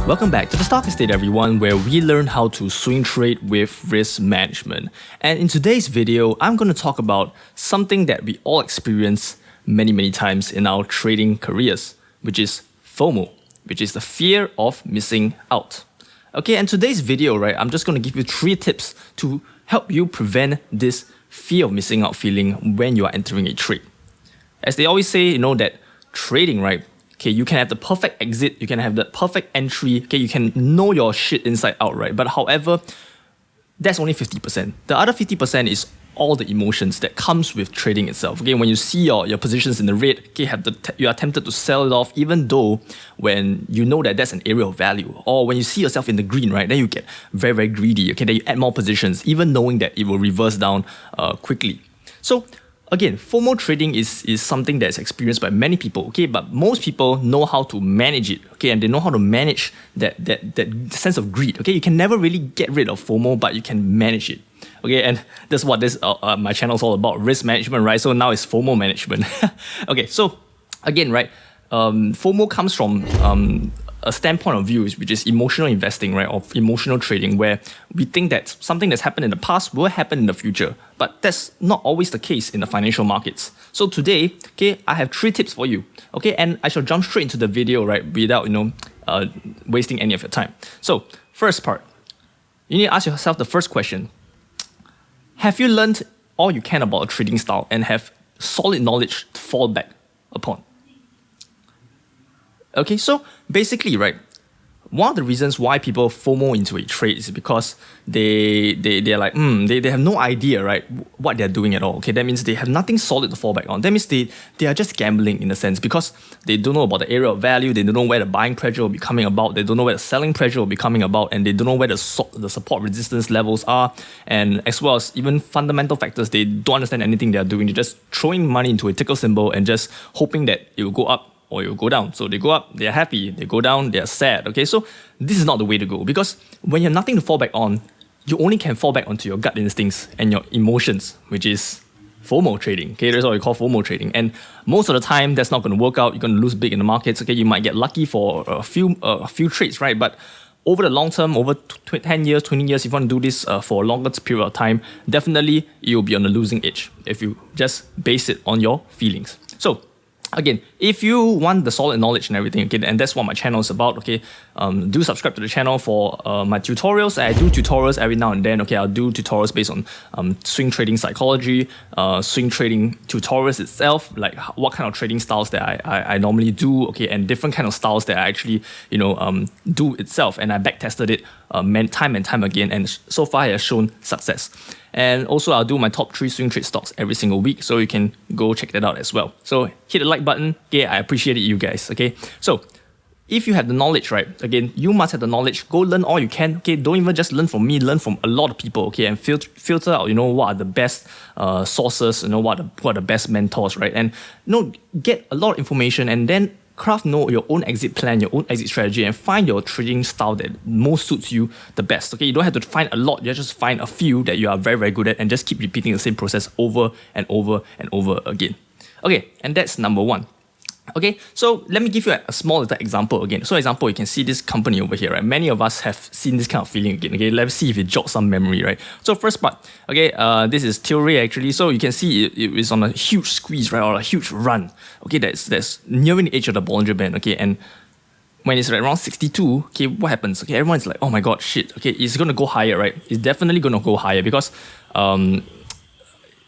Welcome back to the Stock Estate, everyone, where we learn how to swing trade with risk management. And in today's video, I'm going to talk about something that we all experience many times in our trading careers, which is FOMO, which is the fear of missing out. Okay, and today's video, right, I'm just going to give you 3 tips to help you prevent this fear of missing out feeling when you are entering a trade. As they always say, that trading, right, okay, you can have the perfect exit, you can have the perfect entry, okay, you can know your shit inside out, right? But however, that's only 50%. The other 50% is all the emotions that comes with trading itself. Okay, when you see your positions in the red, okay, you are tempted to sell it off, even though when you know that that's an area of value. Or when you see yourself in the green, right, then you get very greedy. Okay, then you add more positions, even knowing that it will reverse down quickly. So again, FOMO trading is something that's experienced by many people, okay, but most people know how to manage it, okay, and they know how to manage that sense of greed, okay. You can never really get rid of FOMO, but you can manage it, okay, and that's what this my channel is all about, risk management, right? So now it's FOMO management. Okay, so again, right, FOMO comes from a standpoint of view, which is emotional investing, right, or emotional trading, where we think that something that's happened in the past will happen in the future, but that's not always the case in the financial markets. So today, okay, I have 3 tips for you, okay, and I shall jump straight into the video, right, without wasting any of your time. So first part, you need to ask yourself the first question: have you learned all you can about a trading style and have solid knowledge to fall back upon? Okay, so basically, right, one of the reasons why people FOMO into a trade is because they're like, they have no idea, right, what they're doing at all. Okay, that means they have nothing solid to fall back on. That means they are just gambling in a sense, because they don't know about the area of value, they don't know where the buying pressure will be coming about, they don't know where the selling pressure will be coming about, and they don't know where the support resistance levels are, and as well as even fundamental factors. They don't understand anything they're doing. They're just throwing money into a ticker symbol and just hoping that it will go up or it will go down. So they go up, they're happy, they go down, they're sad. Okay, so this is not the way to go, because when you have nothing to fall back on, you only can fall back onto your gut instincts and your emotions, which is FOMO trading. Okay, that's what we call FOMO trading. And most of the time, that's not going to work out. You're going to lose big in the markets. Okay, you might get lucky for a few trades, right? But over the long term, over 10 years, 20 years, if you want to do this for a longer period of time, definitely you'll be on the losing edge if you just base it on your feelings. So again, if you want the solid knowledge and everything, okay, and that's what my channel is about, okay, do subscribe to the channel for my tutorials. I do tutorials every now and then, okay. I'll do tutorials based on swing trading psychology, swing trading tutorials itself, like what kind of trading styles that I normally do, okay, and different kind of styles that I actually, do itself, and I back tested it time and time again, and so far it has shown success. And also, I'll do my top 3 swing trade stocks every single week, so you can go check that out as well. So hit the like button. Okay, I appreciate it, you guys. Okay, so if you have the knowledge, right, again, you must have the knowledge. Go learn all you can. Okay, don't even just learn from me. Learn from a lot of people. Okay, and filter out, what are the best sources. What are the best mentors, right? And get a lot of information, and then craft your own exit plan, your own exit strategy, and find your trading style that most suits you the best. Okay, you don't have to find a lot, you just find a few that you are very good at, and just keep repeating the same process over and over and over again. Okay, and that's number 1. Okay, so let me give you a small little example again. So example, you can see this company over here, right? Many of us have seen this kind of feeling again. Okay, let's see if it jogs some memory, right? So first part, okay, this is Tilray actually. So you can see it is on a huge squeeze, right, or a huge run. Okay, that's nearing the edge of the Bollinger Band. Okay, and when it's around 62, okay, what happens? Okay, everyone's like, oh my god, shit. Okay, it's gonna go higher, right? It's definitely gonna go higher because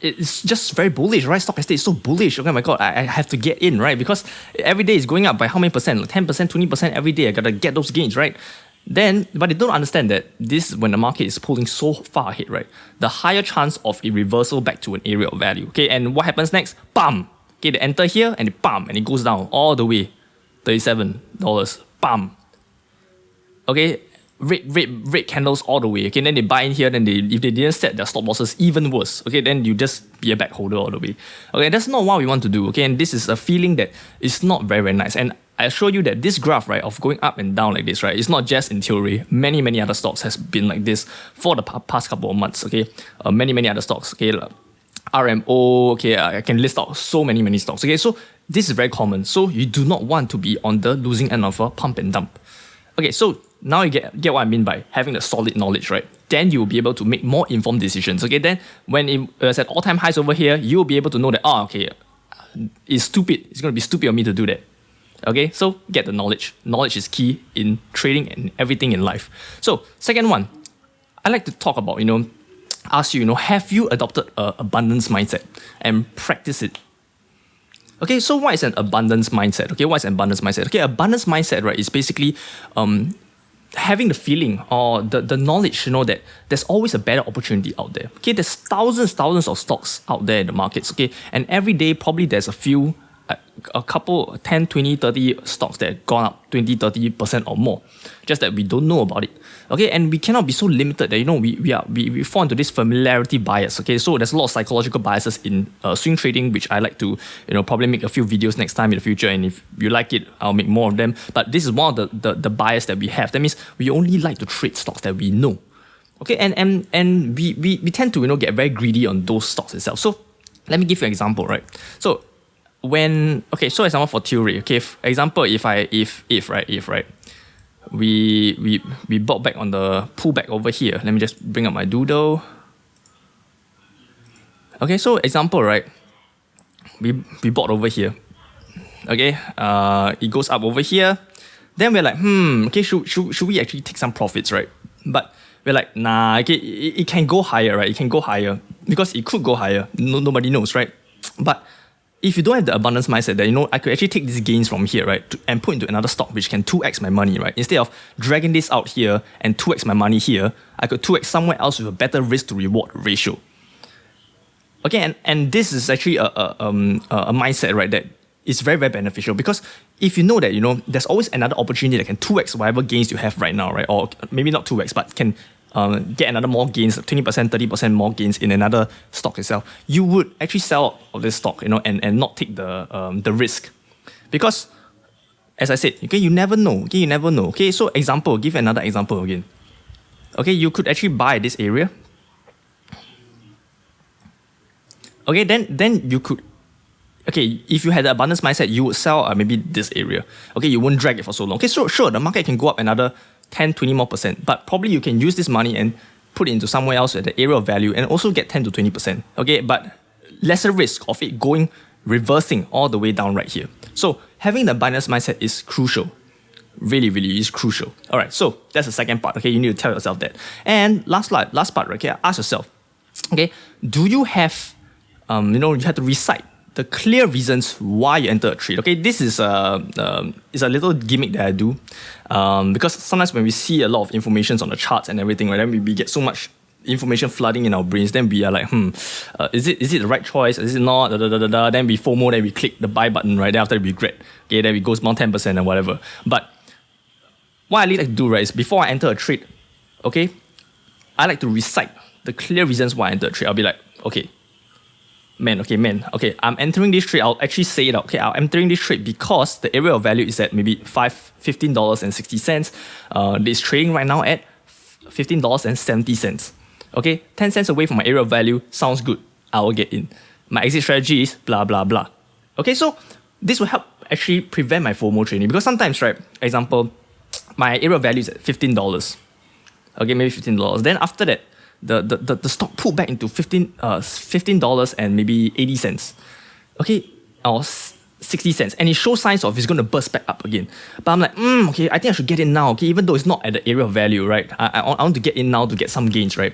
it's just very bullish, right? Stock Estate is so bullish. Okay, my god, I have to get in, right? Because every day is going up by how many percent? Like 10%, 20% every day. I gotta get those gains, right? But they don't understand that this, when the market is pulling so far ahead, right? The higher chance of a reversal back to an area of value. Okay, and what happens next? Bam! Okay, they enter here and it goes down all the way. $37. Bam! Okay, red candles all the way. Okay, then they buy in here, then if they didn't set their stop losses, even worse. Okay, then you just be a back holder all the way. Okay, that's not what we want to do. Okay, and this is a feeling that is not very nice. And I assure you that this graph, right, of going up and down like this, right, it's not just in theory. Many other stocks has been like this for the past couple of months. Okay, many other stocks. Okay, RMO. Okay, I can list out so many stocks. Okay, so this is very common. So you do not want to be on the losing end of a pump and dump. Okay, so now you get what I mean by having the solid knowledge, right? Then you'll be able to make more informed decisions. Okay, then when it's at all-time highs over here, you'll be able to know that, okay, it's stupid. It's going to be stupid of me to do that. Okay, so get the knowledge. Knowledge is key in trading and everything in life. So second one, I like to talk about, ask you, have you adopted an abundance mindset and practice it? Okay, so what is an abundance mindset? Okay, what is an abundance mindset? Okay, abundance mindset, right, is basically having the feeling or the knowledge, that there's always a better opportunity out there. Okay, there's thousands of stocks out there in the markets. Okay, and every day probably there's a couple, 10, 20, 30 stocks that have gone up 20, 30% or more. Just that we don't know about it. Okay, and we cannot be so limited that, we fall into this familiarity bias. Okay, so there's a lot of psychological biases in swing trading, which I like to, probably make a few videos next time in the future. And if you like it, I'll make more of them. But this is one of the bias that we have. That means we only like to trade stocks that we know. Okay, and we tend to, get very greedy on those stocks itself. So let me give you an example, right? So so example for theory, okay, if we bought back on the pullback over here. Let me just bring up my doodle. Okay, so example, right, we bought over here. Okay, it goes up over here. Then we're like, okay, should we actually take some profits, right? But we're like, nah, okay, it can go higher, right? It can go higher because it could go higher. Nobody knows, right? But if you don't have the abundance mindset that, I could actually take these gains from here, right, and put into another stock which can 2x my money, right? Instead of dragging this out here and 2x my money here, I could 2x somewhere else with a better risk to reward ratio. Okay, and this is actually a mindset, right, that is very, very beneficial because if you know that, there's always another opportunity that can 2x whatever gains you have right now, right? Or maybe not 2x, but can get another more gains, 20%, 30% more gains in another stock itself, you would actually sell out of this stock, and not take the risk. Because, as I said, okay, you never know. Okay, you never know. Okay, so give another example again. Okay, you could actually buy this area. Okay, then you could, okay, if you had the abundance mindset, you would sell maybe this area. Okay, you won't drag it for so long. Okay, so sure, the market can go up another 10, 20 more percent, but probably you can use this money and put it into somewhere else at the area of value and also get 10 to 20%. Okay, but lesser risk of it reversing all the way down right here. So having the abundance mindset is crucial. Really, really is crucial. All right, so that's the second part. Okay, you need to tell yourself that. And last part, okay, ask yourself, okay, do you have, you have to recite the clear reasons why you enter a trade. Okay, this is a little gimmick that I do because sometimes when we see a lot of information on the charts and everything, right, then we get so much information flooding in our brains, then we are like, is it the right choice? Is it not? Then we FOMO, then we click the buy button, right? Then after we regret, okay, then it goes down 10% and whatever. But what I like to do, right, is before I enter a trade, okay, I like to recite the clear reasons why I enter a trade. I'll be like, okay, I'm entering this trade. I'll actually say it out. Okay, I'm entering this trade because the area of value is at maybe $15.60. It's trading right now at $15.70. Okay, 10 cents away from my area of value sounds good. I will get in. My exit strategy is blah, blah, blah. Okay, so this will help actually prevent my FOMO trading because sometimes, right, example, my area of value is at $15. Okay, maybe $15. Then after that, the stock pulled back into $15 and maybe 80 cents. Okay, or 60 cents. And it shows signs of it's going to burst back up again. But I'm like, okay, I think I should get in now. Okay, even though it's not at the area of value, right? I want to get in now to get some gains, right?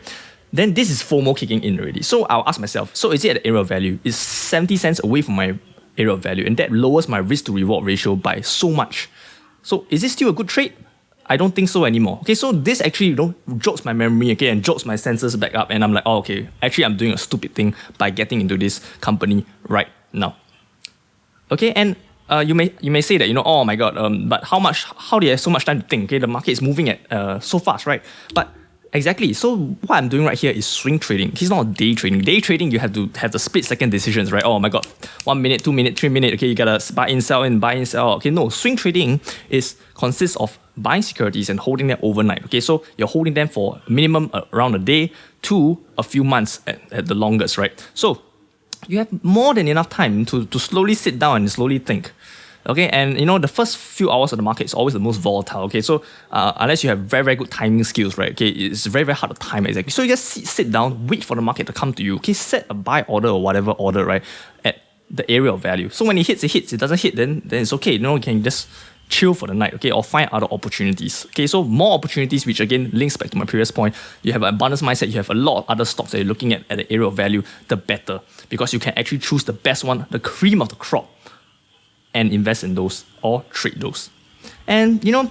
Then this is FOMO kicking in already. So I'll ask myself, so is it at the area of value? Is 70 cents away from my area of value? And that lowers my risk to reward ratio by so much. So is this still a good trade? I don't think so anymore. Okay, so this actually, jogs my memory, okay, and jogs my senses back up. And I'm like, oh, okay, actually I'm doing a stupid thing by getting into this company right now. Okay, and you may say that, oh my God, but how do you have so much time to think? Okay, the market is moving at so fast, right? But exactly, so what I'm doing right here is swing trading. It's not day trading. Day trading, you have to have the split second decisions, right? Oh my God, 1 minute, 2 minute, 3 minute, okay, you gotta buy in, sell in, buy in, sell out. Okay, no, swing trading consists of buying securities and holding them overnight. Okay, so you're holding them for minimum around a day to a few months at the longest, right? So you have more than enough time to slowly sit down and slowly think. Okay, and you know, the first few hours of the market is always the most volatile. Okay, so unless you have very, very good timing skills, right? Okay, it's very, very hard to time exactly. So you just sit down, wait for the market to come to you. Okay, set a buy order or whatever order, right, at the area of value. So when it hits, it hits. It doesn't hit, then it's okay. You know, you can just chill for the night, okay, or find other opportunities. Okay, so more opportunities, which again links back to my previous point. You have an abundance mindset, you have a lot of other stocks that you're looking at the area of value, the better, because you can actually choose the best one, the cream of the crop, and invest in those or trade those. And you know,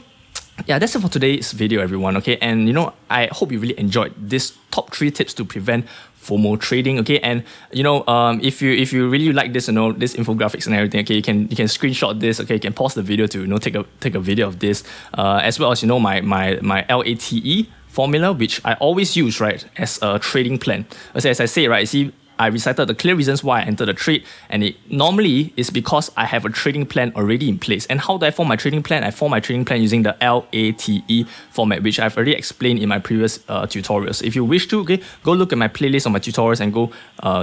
yeah, that's it for today's video, everyone. Okay, and you know, I hope you really enjoyed this top 3 tips to prevent FOMO trading. Okay, and you know, if you really like this, you know, this infographics and everything, okay, you can screenshot this. Okay, you can pause the video to, you know, take a video of this, as well as, you know, my LATE formula, which I always use, right, as a trading plan. As I say, right, see, I recited the clear reasons why I entered the trade, and it normally is because I have a trading plan already in place. And how do I form my trading plan? I form my trading plan using the LATE format, which I've already explained in my previous tutorials. If you wish to, okay, go look at my playlist on my tutorials and go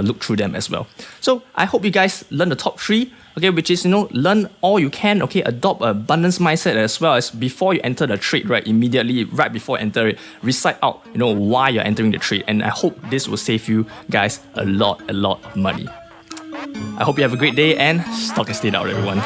look through them as well. So I hope you guys learn the top 3. Okay, which is, you know, learn all you can, okay, adopt an abundance mindset, as well as before you enter the trade, right, immediately, right before you enter it, recite out, you know, why you're entering the trade. And I hope this will save you guys a lot of money. I hope you have a great day, and stock and stay out, everyone.